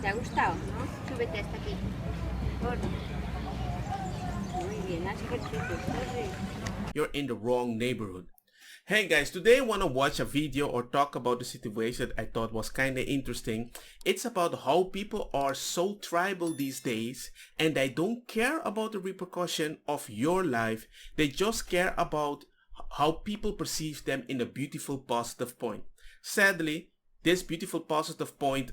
¿Te ha gustado, no? Súbete hasta aquí. Corre. Muy bien, has cortito. Corre. You're in the wrong neighborhood. Hey guys, today I want to watch a video or talk about the situation that I thought was kind of interesting. It's about how people are so tribal these days and they don't care about the repercussion of your life. They just care about how people perceive them in a beautiful positive point. Sadly, this beautiful positive point,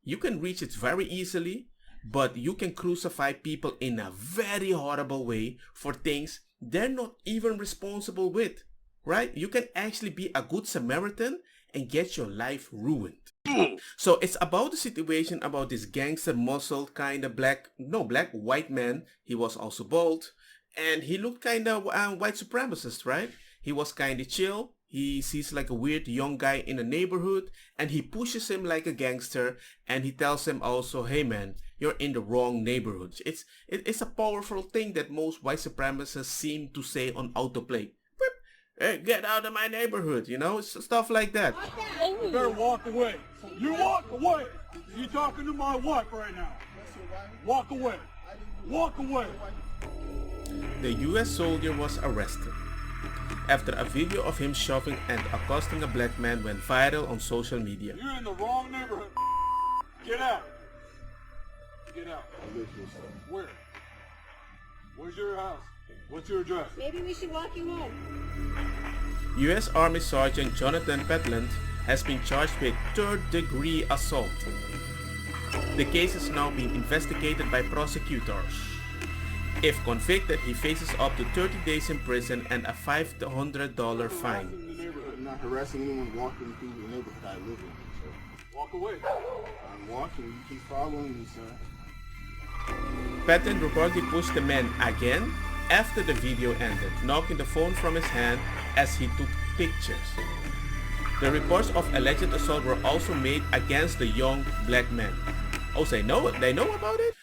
you can reach it very easily, but you can crucify people in a very horrible way for things they're not even responsible with. Right? You can actually be a good Samaritan and get your life ruined. So it's about the situation about this gangster muscle kind of white man. He was also bald and he looked kind of white supremacist, right? He was kind of chill. He sees like a weird young guy in a neighborhood and he pushes him like a gangster and he tells him also, hey man, you're in the wrong neighborhood. It's a powerful thing that most white supremacists seem to say on autoplay. Hey, get out of my neighborhood, you know, stuff like that. You better walk away. You walk away. You're talking to my wife right now. Walk away. Walk away. The US soldier was arrested after a video of him shoving and accosting a black man went viral on social media. You're in the wrong neighborhood. Get out. Get out. Where? Where's your house? What's your address? Maybe we should walk you home. U.S. Army Sergeant Jonathan Pentland has been charged with third-degree assault. The case is now being investigated by prosecutors. If convicted, he faces up to 30 days in prison and a $500 fine. I'm not harassing anyone walking through the neighborhood I live in. So. Walk away. I'm walking. You keep following me, sir. Pentland reportedly pushed the man again after the video ended, knocking the phone from his hand as he took pictures. The reports of alleged assault were also made against the young black man. Oh, they know about it?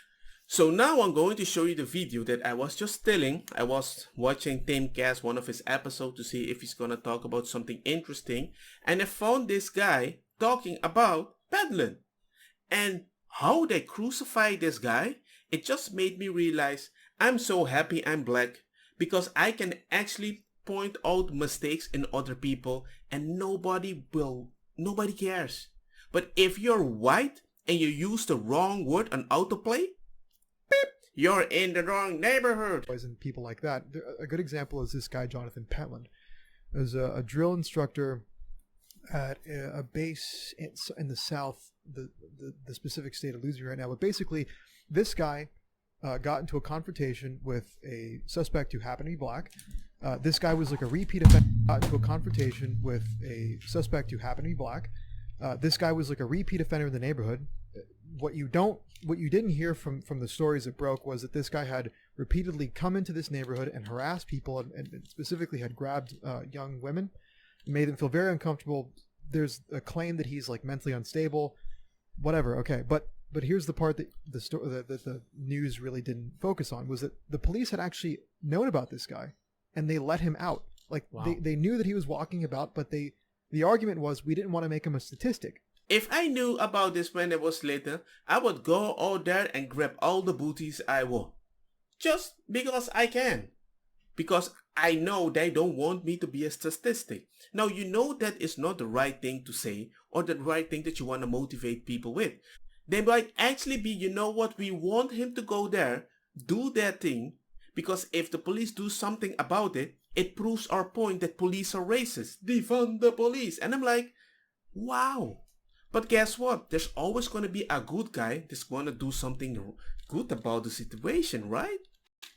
So now I'm going to show you the video that I was just telling. I was watching Teamcast, one of his episodes, to see if he's gonna talk about something interesting, and I found this guy talking about Pentland and how they crucify this guy. It just made me realize I'm so happy I'm black because I can actually point out mistakes in other people and nobody cares. But if you're white and you use the wrong word on autoplay, beep, you're in the wrong neighborhood. And people like that. A good example is this guy, Jonathan Pentland. There's a drill instructor at a base in the south, the specific state of losing right now. But basically, this guy got into a confrontation with a suspect who happened to be black. This guy was like a repeat offender. Got into a confrontation with a suspect who happened to be black. This guy was like a repeat offender in the neighborhood. What you didn't hear from the stories that broke was that this guy had repeatedly come into this neighborhood and harassed people, and specifically had grabbed young women, made them feel very uncomfortable. There's a claim that he's like mentally unstable, whatever. Okay, but here's the part that the news really didn't focus on, was that the police had actually known about this guy and they let him out. Like, wow. They knew that he was walking about, but the argument was, we didn't want to make him a statistic. If I knew about this when it was later, I would go out there and grab all the booties I want. Just because I can. Because I know they don't want me to be a statistic. Now, you know that is not the right thing to say or the right thing that you want to motivate people with. They might actually be, you know what, we want him to go there, do their thing, because if the police do something about it, it proves our point that police are racist. Defund the police. And I'm like, wow. But guess what? There's always going to be a good guy that's going to do something good about the situation, right?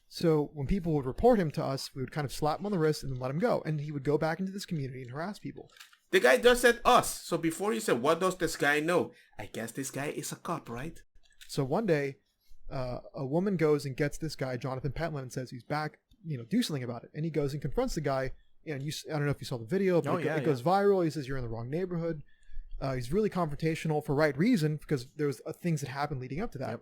So when people would report him to us, we would kind of slap him on the wrist and then let him go. And he would go back into this community and harass people. The guy just said us. So before you said, what does this guy know? I guess this guy is a cop, right? So one day, a woman goes and gets this guy, Jonathan Pentland, and says he's back, do something about it. And he goes and confronts the guy. And I don't know if you saw the video, but it goes viral. He says, you're in the wrong neighborhood. He's really confrontational for right reason, because there was things that happened leading up to that. Yep.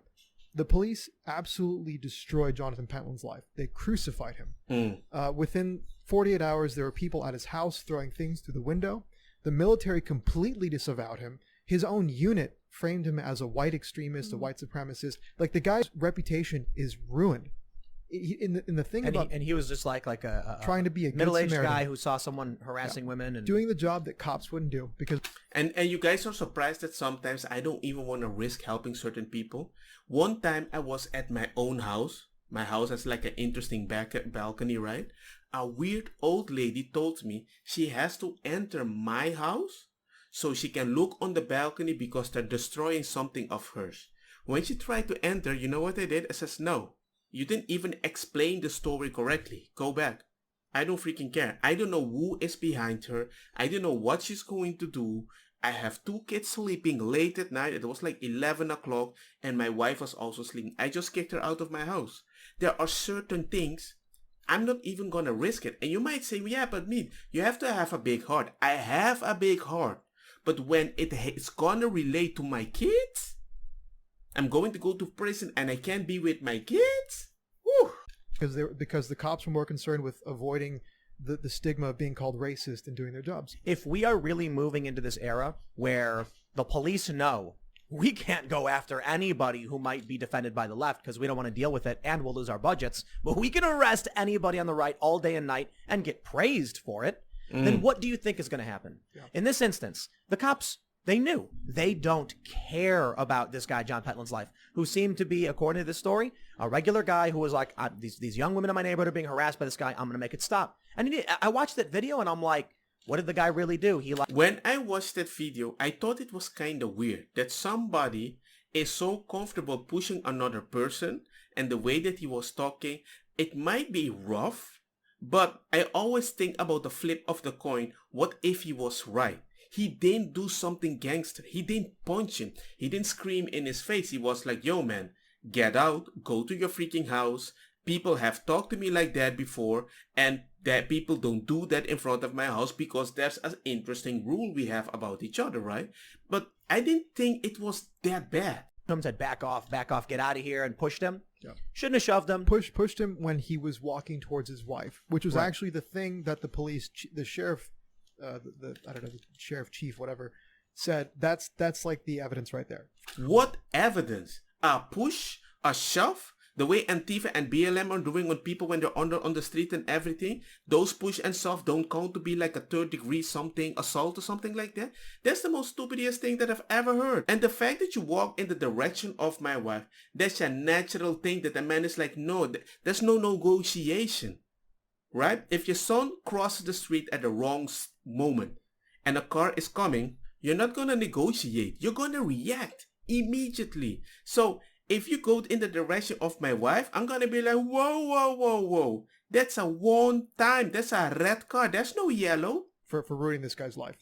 The police absolutely destroyed Jonathan Pentland's life. They crucified him. Within 48 hours, there were people at his house throwing things through the window. The military completely disavowed him. his own unit framed him as a white extremist, a white supremacist. Like, the guy's reputation is ruined. In the thing about he was just like a trying to be a good middle-aged Samaritan guy who saw someone harassing women and doing the job that cops wouldn't do, because And you guys are surprised that sometimes I don't even want to risk helping certain people. One time I was at my own house. My house has like an interesting balcony, right? A weird old lady told me she has to enter my house so she can look on the balcony because they're destroying something of hers. When she tried to enter, you know what I did? I says, no, you didn't even explain the story correctly. Go back. I don't freaking care. I don't know who is behind her. I don't know what she's going to do. I have 2 kids sleeping late at night. It was like 11 o'clock and my wife was also sleeping. I just kicked her out of my house. There are certain things I'm not even gonna risk it. And you might say, yeah, but me, you have to have a big heart. I have a big heart. But when it's gonna relate to my kids, I'm going to go to prison and I can't be with my kids? Whew. because the cops were more concerned with avoiding the stigma of being called racist and doing their jobs. if we are really moving into this era where the police know we can't go after anybody who might be defended by the left because we don't want to deal with it and we'll lose our budgets, but we can arrest anybody on the right all day and night and get praised for it, then what do you think is going to happen? Yeah. In this instance, the cops, they knew. They don't care about this guy, John Pentland's life, who seemed to be, according to this story, a regular guy who was like, these young women in my neighborhood are being harassed by this guy. I'm going to make it stop. And I watched that video and I'm like, what did the guy really do? When I watched that video, I thought it was kind of weird that somebody is so comfortable pushing another person, and the way that he was talking, it might be rough, but I always think about the flip of the coin. What if he was right? He didn't do something gangster. He didn't punch him. He didn't scream in his face. He was like, yo man, get out, go to your freaking house. People have talked to me like that before, and that people don't do that in front of my house because there's an interesting rule we have about each other, right? But I didn't think it was that bad. Said, back off, get out of here, and pushed him. Yeah. Shouldn't have shoved him. Pushed him when he was walking towards his wife, which was actually the thing that the police, the sheriff, I don't know, the sheriff chief, whatever, said. That's like the evidence right there. What evidence? A push? A shove? The way Antifa and BLM are doing on people when they're on the street and everything, those push and shove don't count to be like a 3rd-degree something assault or something like that. That's the most stupidest thing that I've ever heard. And the fact that you walk in the direction of my wife, that's a natural thing that a man is like, no, there's no negotiation, right? If your son crosses the street at the wrong moment and a car is coming, you're not going to negotiate. You're going to react immediately. So if you go in the direction of my wife, I'm going to be like, whoa. That's a one time. That's a red card. There's no yellow. For ruining this guy's life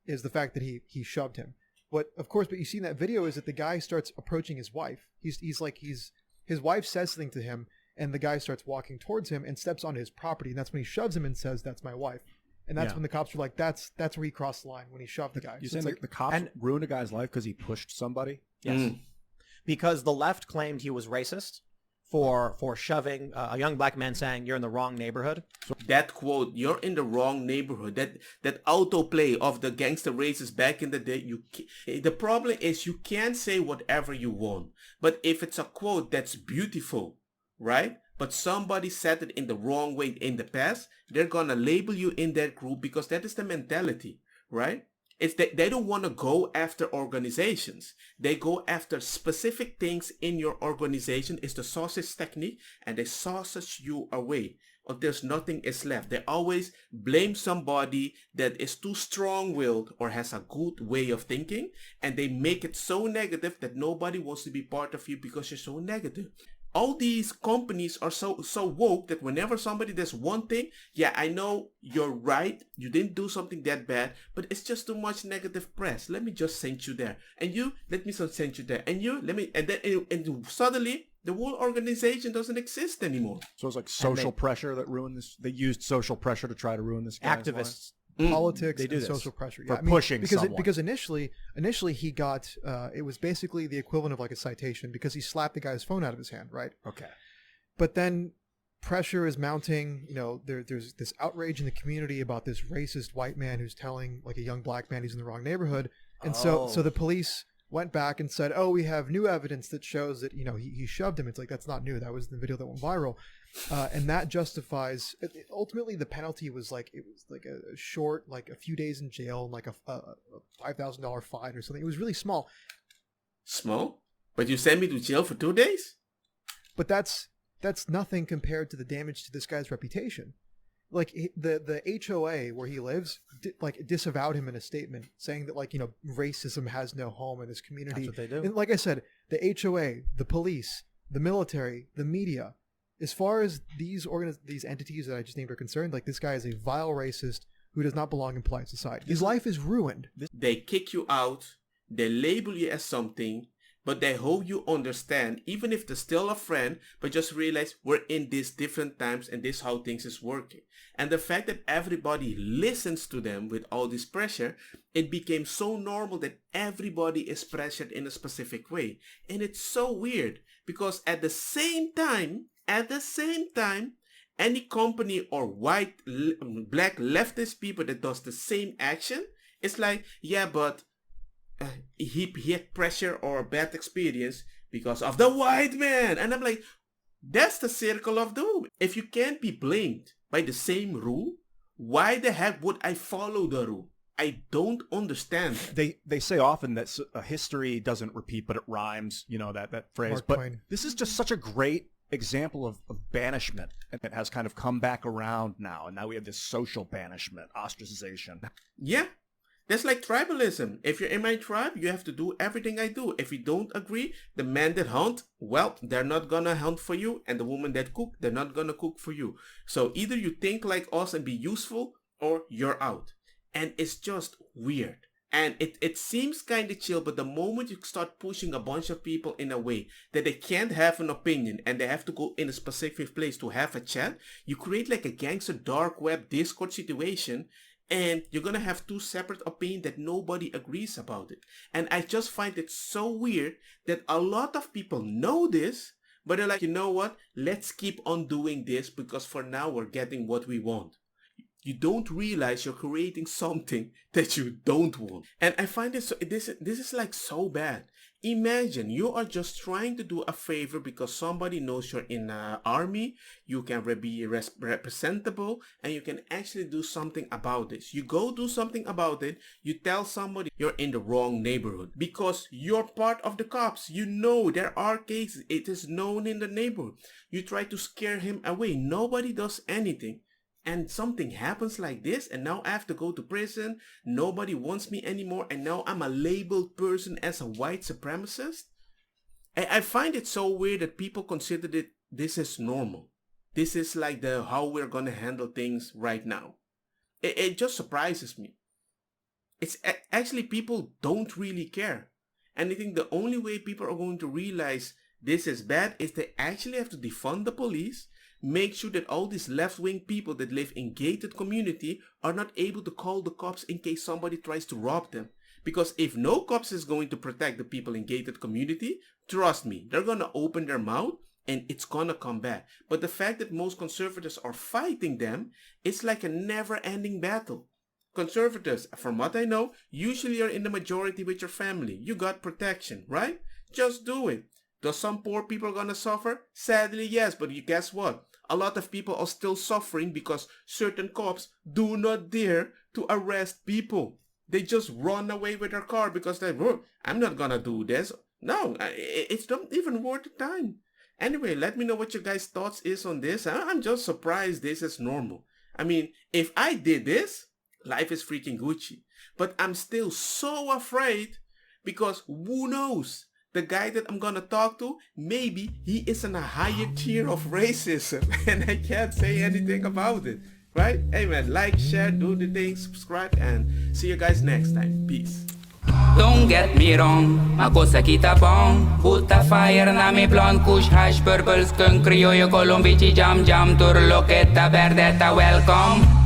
is the fact that he shoved him. What you see in that video is that the guy starts approaching his wife. His wife says something to him, and the guy starts walking towards him and steps onto his property. And that's when he shoves him and says, that's my wife. And that's when the cops were like, that's where he crossed the line, when he shoved the guy. You So saying it's like, the cops ruined a guy's life because he pushed somebody? Yes. Because the left claimed he was racist for shoving a young black man, saying you're in the wrong neighborhood. That quote, you're in the wrong neighborhood, that autoplay of the gangster races back in the day, the problem is you can't say whatever you want. But if it's a quote that's beautiful, right? But somebody said it in the wrong way in the past, they're gonna label you in that group because that is the mentality, right? It's that they don't want to go after organizations. They go after specific things in your organization. It's the sausage technique, and they sausage you away until there's nothing is left. They always blame somebody that is too strong-willed or has a good way of thinking, and they make it so negative that nobody wants to be part of you because you're so negative. All these companies are so woke that whenever somebody does one thing, yeah, I know you're right, you didn't do something that bad, but it's just too much negative press. Let me just send you there, and you let me send you there, and you let me, and then and suddenly the whole organization doesn't exist anymore. So it's like social pressure that ruined this. They used social pressure to try to ruin this guy's Activists. life. Politics They do and this social pressure. for pushing someone. Because initially he got it was basically the equivalent of like a citation because he slapped the guy's phone out of his hand, right? Okay. But then pressure is mounting. You know, there's this outrage in the community about this racist white man who's telling like a young black man he's in the wrong neighborhood, And so the police went back and said, "Oh, we have new evidence that shows that he shoved him." It's like, that's not new. That was the video that went viral, and that justifies. Ultimately, the penalty was like a short, like a few days in jail, and like a $5,000 fine or something. It was really small. Small? But you sent me to jail for 2 days? But that's nothing compared to the damage to this guy's reputation. Like the HOA where he lives, disavowed him in a statement saying that racism has no home in this community. That's what they do. And like I said, the HOA, the police, the military, the media, as far as these entities that I just named are concerned, like, this guy is a vile racist who does not belong in polite society. His life is ruined. They kick you out, they label you as something, but they hope you understand, even if they're still a friend, but just realize we're in these different times and this is how things is working. And the fact that everybody listens to them with all this pressure, it became so normal that everybody is pressured in a specific way. And it's so weird because at the same time, any company or black leftist people that does the same action, it's like, yeah, but he had pressure or a bad experience because of the white man. And I'm like, that's the circle of doom. If you can't be blamed by the same rule, why the heck would I follow the rule? I don't understand. They say often that history doesn't repeat, but it rhymes, that phrase. Mark But Twain. this is just such a great example of banishment. And it has kind of come back around now. And now we have this social banishment, ostracization. Yeah. That's like tribalism. If you're in my tribe, you have to do everything I do. If you don't agree, the men that hunt, well, they're not gonna hunt for you. And the women that cook, they're not gonna cook for you. So either you think like us and be useful, or you're out. And it's just weird. And it seems kind of chill, but the moment you start pushing a bunch of people in a way that they can't have an opinion and they have to go in a specific place to have a chat, you create like a gangster dark web Discord situation. And you're going to have two separate opinions that nobody agrees about it. And I just find it so weird that a lot of people know this, but they're like, you know what? Let's keep on doing this because for now we're getting what we want. You don't realize you're creating something that you don't want. And I find this is like so bad. Imagine you are just trying to do a favor because somebody knows you're in an army, you can be representable, and you can actually do something about this. You go do something about it, you tell somebody you're in the wrong neighborhood because you're part of the cops. You know there are cases, it is known in the neighborhood. You try to scare him away, nobody does anything. And something happens like this, and now I have to go to prison, nobody wants me anymore, and now I'm a labeled person as a white supremacist? I find it so weird that people consider this is normal. This is like how we're gonna handle things right now. It just surprises me. It's actually people don't really care. And I think the only way people are going to realize this is bad is they actually have to defund the police, make sure that all these left-wing people that live in gated community are not able to call the cops in case somebody tries to rob them. Because if no cops is going to protect the people in gated community, trust me, they're gonna open their mouth and it's gonna come back. But the fact that most conservatives are fighting them, it's like a never-ending battle. Conservatives, from what I know, usually are in the majority with your family. You got protection, right? Just do it. Does some poor people gonna suffer? Sadly, yes, but guess what? A lot of people are still suffering because certain cops do not dare to arrest people. They just run away with their car because I'm not gonna do this. No, it's not even worth the time. Anyway, let me know what your guys' thoughts is on this. I'm just surprised this is normal. I mean, if I did this, life is freaking Gucci. But I'm still so afraid because who knows? The guy that I'm gonna talk to, maybe he is in a higher tier of racism and I can't say anything about it, right? Hey man, like, share, do the thing, subscribe, and see you guys next time. Peace. Don't get me wrong, ma cosa kita bong. Put a fire na mi blonde kush hash purple skunk criollo colombici jam jam tur loqueta verdetta welcome.